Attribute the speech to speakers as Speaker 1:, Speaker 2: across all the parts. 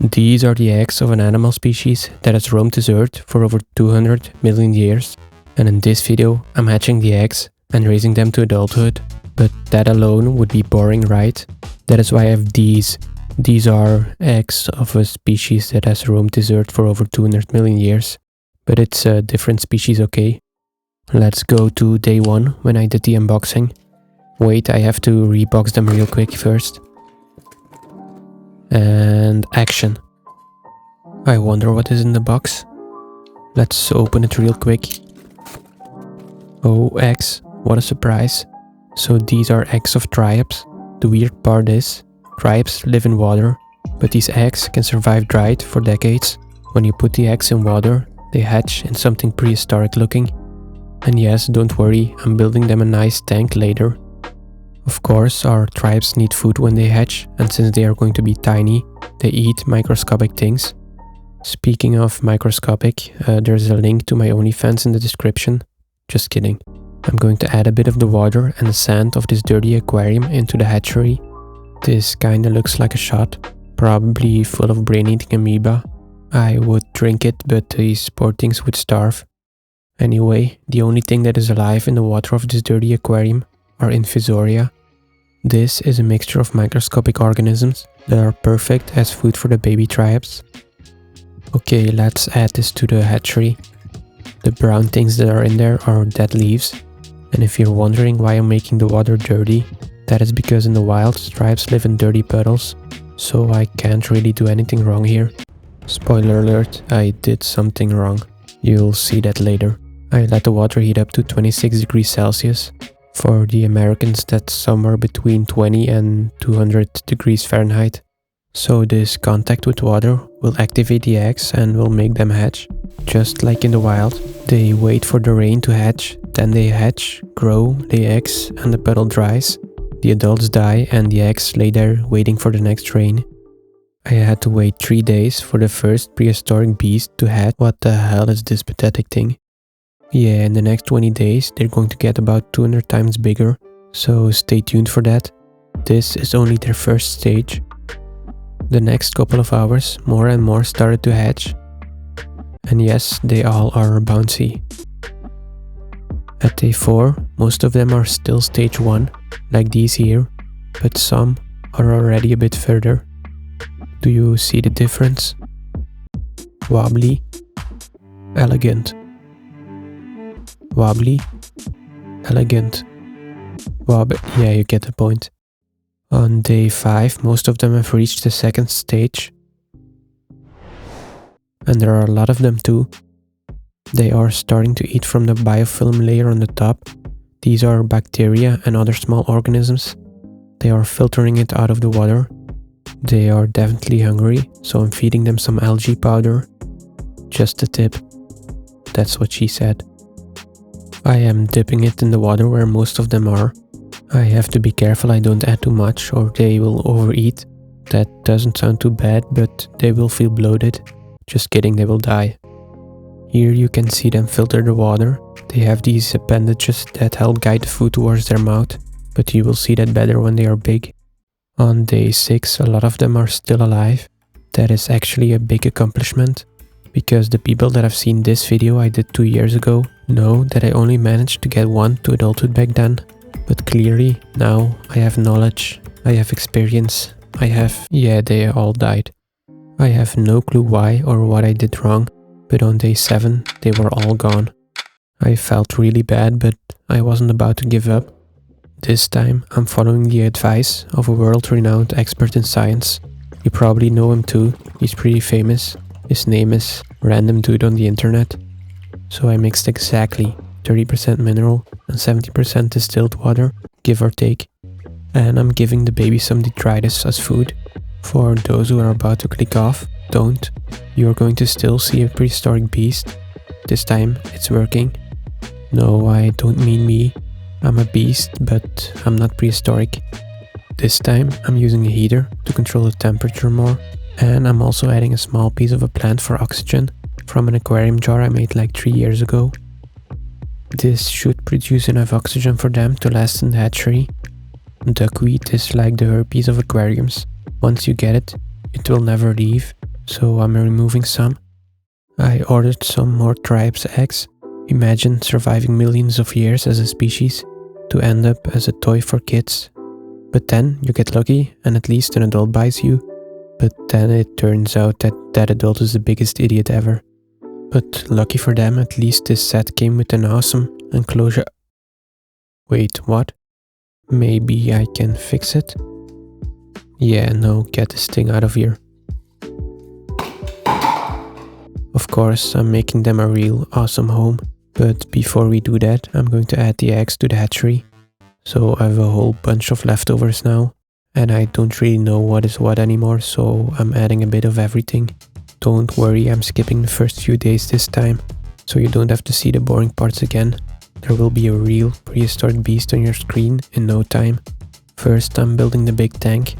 Speaker 1: These are the eggs of an animal species that has roamed this earth for over 200 million years, and in this video I'm hatching the eggs and raising them to adulthood, but that alone would be boring, right? That is why I have these. These are eggs of a species that has roamed this earth for over 200 million years, but it's a different species, okay? Let's go to day 1 when I did the unboxing. Wait, I have to rebox them real quick first. And action. I wonder what is in the box. Let's open it real quick. Oh, eggs. What a surprise. So these are eggs of tribes. The weird part is, tribes live in water, but these eggs can survive dried for decades. When you put the eggs in water, they hatch in something prehistoric looking. And yes, don't worry, I'm building them a nice tank later. Of course, our tribes need food when they hatch, and since they are going to be tiny, they eat microscopic things. Speaking of microscopic, there's a link to my OnlyFans in the description. Just kidding. I'm going to add a bit of the water and the sand of this dirty aquarium into the hatchery. This kinda looks like a shot, probably full of brain-eating amoeba. I would drink it, but these poor things would starve. Anyway, the only thing that is alive in the water of this dirty aquarium are infusoria. This is a mixture of microscopic organisms that are perfect as food for the baby tribes. Okay, let's add this to the hatchery. The brown things that are in there are dead leaves. And if you're wondering why I'm making the water dirty, that is because in the wild, tribes live in dirty puddles, so I can't really do anything wrong here. Spoiler alert, I did something wrong. You'll see that later. I let the water heat up to 26 degrees Celsius. For the Americans, that's somewhere between 20 and 200 degrees Fahrenheit. So this contact with water will activate the eggs and will make them hatch. Just like in the wild, they wait for the rain to hatch, then they hatch, grow, lay eggs, and the puddle dries. The adults die and the eggs lay there waiting for the next rain. I had to wait 3 days for the first prehistoric beast to hatch. What the hell is this pathetic thing? Yeah, in the next 20 days they're going to get about 200 times bigger, so stay tuned for that. This is only their first stage. The next couple of hours, more and more started to hatch. And yes, they all are bouncy. At day 4, most of them are still stage 1, like these here, but some are already a bit further. Do you see the difference? Wobbly, elegant. Wobbly, elegant. Yeah, you get the point. On day 5, most of them have reached the second stage. And there are a lot of them too. They are starting to eat from the biofilm layer on the top. These are bacteria and other small organisms. They are filtering it out of the water. They are definitely hungry, so I'm feeding them some algae powder. Just a tip. That's what she said. I am dipping it in the water where most of them are. I have to be careful I don't add too much or they will overeat. That doesn't sound too bad, but they will feel bloated. Just kidding, they will die. Here you can see them filter the water. They have these appendages that help guide the food towards their mouth, but you will see that better when they are big. On day 6, a lot of them are still alive. That is actually a big accomplishment, because the people that have seen this video I did 2 years ago know that I only managed to get one to adulthood back then. But clearly, now I have knowledge, I have experience, yeah, they all died. I have no clue why or what I did wrong, but on day 7 they were all gone. I felt really bad, but I wasn't about to give up. This time I'm following the advice of a world-renowned expert in science. You probably know him too, he's pretty famous. His name is Random Dude on the internet. So I mixed exactly 30% mineral and 70% distilled water, give or take. And I'm giving the baby some detritus as food. For those who are about to click off, don't. You are going to still see a prehistoric beast. This time it's working. No, I don't mean me. I'm a beast, but I'm not prehistoric. This time I'm using a heater to control the temperature more. And I'm also adding a small piece of a plant for oxygen from an aquarium jar I made like 3 years ago. This should produce enough oxygen for them to last in the hatchery. Duckweed is like the herpes of aquariums. Once you get it, it will never leave. so I'm removing some. I ordered some more Triap's eggs. Imagine surviving millions of years as a species to end up as a toy for kids. But then you get lucky and at least an adult buys you. But then it turns out that that adult is the biggest idiot ever. But lucky for them, at least this set came with an awesome enclosure. Wait, what? Maybe I can fix it? Yeah, no, get this thing out of here. Of course, I'm making them a real awesome home, but before we do that, I'm going to add the eggs to the hatchery. So I have a whole bunch of leftovers now, and I don't really know what is what anymore, so I'm adding a bit of everything. Don't worry, I'm skipping the first few days this time, so you don't have to see the boring parts again. There will be a real prehistoric beast on your screen in no time. First, I'm building the big tank.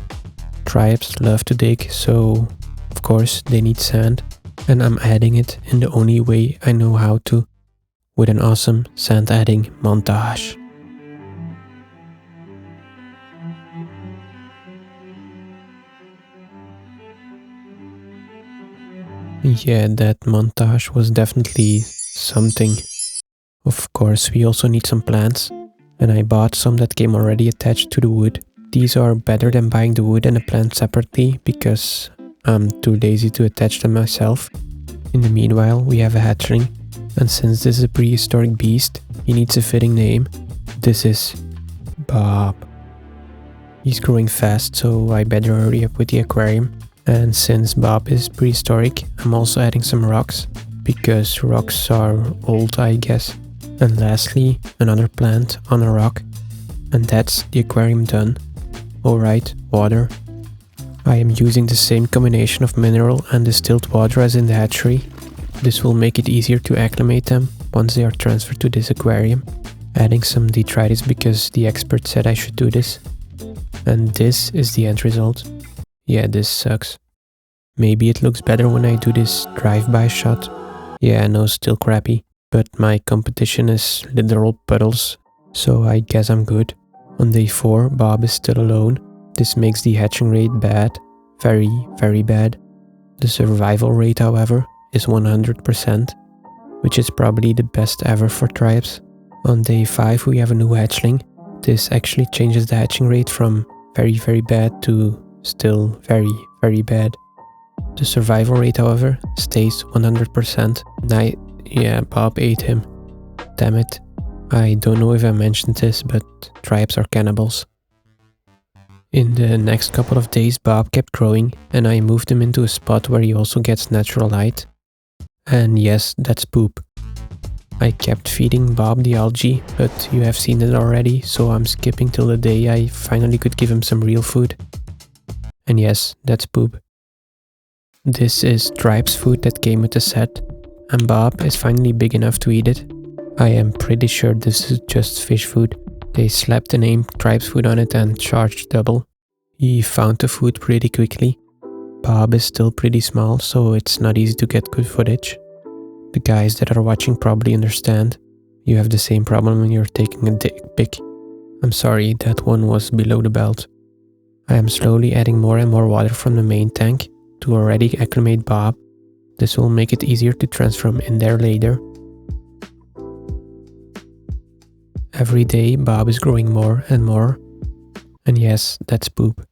Speaker 1: Triaps love to dig, so of course they need sand. And I'm adding it in the only way I know how to, with an awesome sand adding montage. Yeah, that montage was definitely something. Of course, we also need some plants, and I bought some that came already attached to the wood. These are better than buying the wood and the plant separately, because I'm too lazy to attach them myself. In the meanwhile, we have a hatchling, and since this is a prehistoric beast, he needs a fitting name. This is Bob. He's growing fast, so I better hurry up with the aquarium. And since Bob is prehistoric, I'm also adding some rocks, because rocks are old, I guess. And lastly, another plant on a rock. And that's the aquarium done. Alright, water. I am using the same combination of mineral and distilled water as in the hatchery. This will make it easier to acclimate them once they are transferred to this aquarium. Adding some detritus because the expert said I should do this. And this is the end result. Yeah, this sucks. Maybe it looks better when I do this drive-by shot. Yeah, no, still crappy. But my competition is literal puddles, so I guess I'm good. On day 4, Bob is still alone. This makes the hatching rate bad. Very, very bad. The survival rate, however, is 100%, which is probably the best ever for Triaps. On day 5 we have a new hatchling. This actually changes the hatching rate from very, very bad to still very, very bad. The survival rate, however, stays 100%. Yeah, Bob ate him. Damn it. I don't know if I mentioned this, but Triaps are cannibals. In the next couple of days, Bob kept growing, and I moved him into a spot where he also gets natural light. And yes, that's poop. I kept feeding Bob the algae, but you have seen it already, so I'm skipping till the day I finally could give him some real food. And yes, that's poop. This is Triaps food that came with the set, and Bob is finally big enough to eat it. I am pretty sure this is just fish food. They slapped the name Triaps food on it and charged double. He found the food pretty quickly. Bob is still pretty small, so it's not easy to get good footage. The guys that are watching probably understand. You have the same problem when you're taking a dick pic. I'm sorry, that one was below the belt. I am slowly adding more and more water from the main tank to already acclimate Bob. This will make it easier to transfer him in there later. Every day Bob is growing more and more. And yes, that's poop.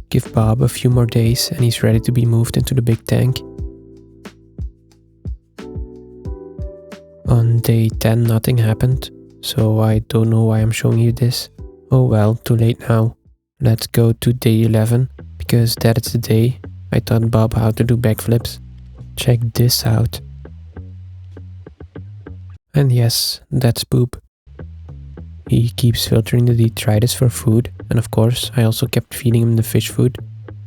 Speaker 1: Give Bob a few more days and he's ready to be moved into the big tank. On day 10 nothing happened, so I don't know why I'm showing you this. Oh well, too late now. Let's go to day 11, because that is the day I taught Bob how to do backflips. Check this out. And yes, that's poop. He keeps filtering the detritus for food, and of course I also kept feeding him the fish food.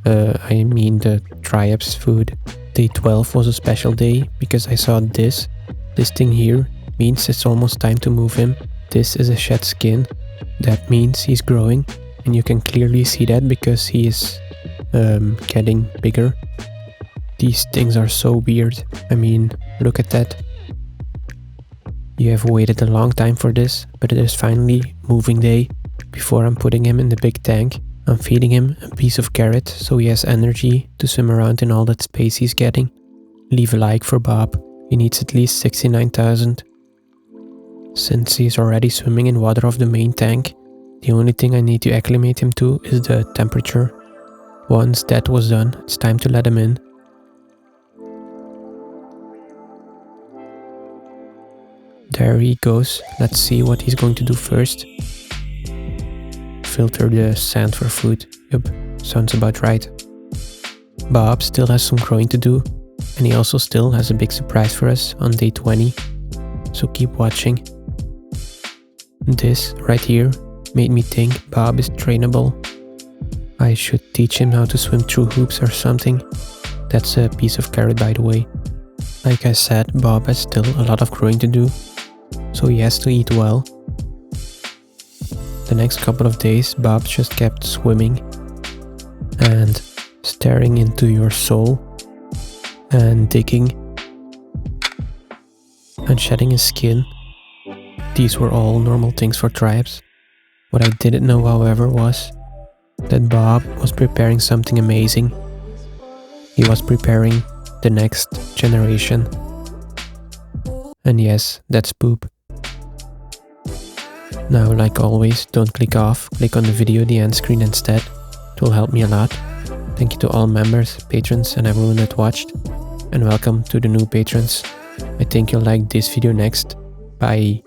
Speaker 1: I mean the Triaps food. Day 12 was a special day because I saw this. This thing here means it's almost time to move him. This is a shed skin. That means he's growing, and you can clearly see that because he is getting bigger. These things are so weird. I mean, look at that. You have waited a long time for this, but it is finally moving day before I'm putting him in the big tank. I'm feeding him a piece of carrot so he has energy to swim around in all that space he's getting. Leave a like for Bob, he needs at least 69,000. Since he's already swimming in water of the main tank, the only thing I need to acclimate him to is the temperature. Once that was done, it's time to let him in. There he goes. Let's see what he's going to do first. Filter the sand for food. Yup, sounds about right. Bob still has some growing to do, and he also still has a big surprise for us on day 20. So keep watching. This right here made me think Bob is trainable. I should teach him how to swim through hoops or something. That's a piece of carrot, by the way. Like I said, Bob has still a lot of growing to do, so he has to eat well. The next couple of days, Bob just kept swimming and staring into your soul and digging and shedding his skin. These were all normal things for tribes. What I didn't know, however, was that Bob was preparing something amazing. He was preparing the next generation. And yes, that's poop. Now, like always, don't click off, click on the video at the end screen instead. It will help me a lot. Thank you to all members, patrons and everyone that watched. And welcome to the new patrons. I think you'll like this video next. Bye.